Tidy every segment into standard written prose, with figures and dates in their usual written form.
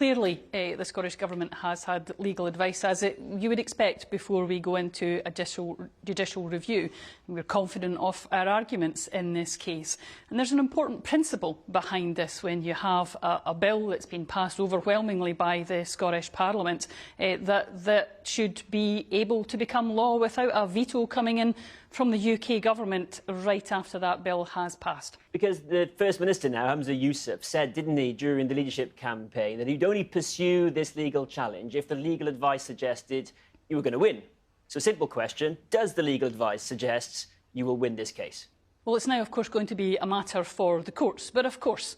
Clearly, the Scottish Government has had legal advice, as you would expect, before we go into a judicial review. And we're confident of our arguments in this case. And there's an important principle behind this when you have a bill that's been passed overwhelmingly by the Scottish Parliament that should be able to become law without a veto coming in from the UK Government right after that bill has passed. Because the First Minister now, Hamza Yousaf, said, didn't he, during the leadership campaign, that he'd only pursue this legal challenge if the legal advice suggested you were going to win. So, simple question, does the legal advice suggest you will win this case? Well, it's now, of course, going to be a matter for the courts. But, of course,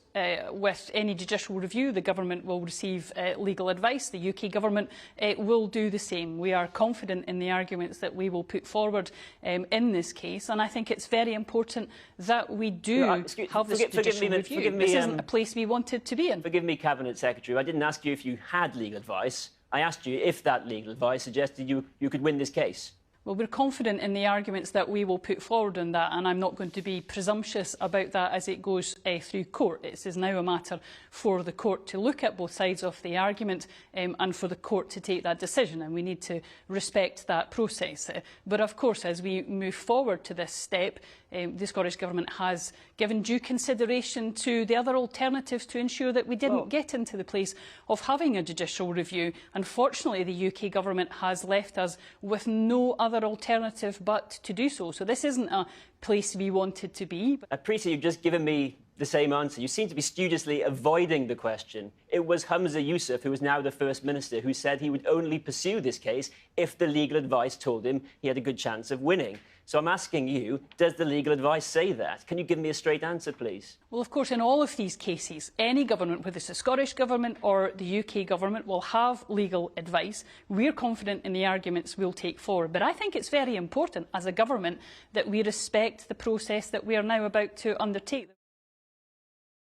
with any judicial review, the Government will receive legal advice. The UK Government will do the same. We are confident in the arguments that we will put forward in this case. And I think it's very important that we do have this judicial review. This isn't a place we wanted to be in. Forgive me, Cabinet Secretary. I didn't ask you if you had legal advice. I asked you if that legal advice suggested you could win this case. Well, we're confident in the arguments that we will put forward on that, and I'm not going to be presumptuous about that as it goes through court. It is now a matter for the court to look at both sides of the argument and for the court to take that decision, and we need to respect that process. But of course, as we move forward to this step, the Scottish Government has given due consideration to the other alternatives to ensure that we didn't get into the place of having a judicial review. Unfortunately, the UK Government has left us with no other alternative but to do so. So this isn't a place we wanted to be. I appreciate you've just given me the same answer. You seem to be studiously avoiding the question. It was Hamza Yousaf, who is now the First Minister, who said he would only pursue this case if the legal advice told him he had a good chance of winning. So I'm asking you, does the legal advice say that? Can you give me a straight answer, please? Well, of course, in all of these cases, any government, whether it's the Scottish Government or the UK Government, will have legal advice. We're confident in the arguments we'll take forward. But I think it's very important, as a government, that we respect the process that we are now about to undertake.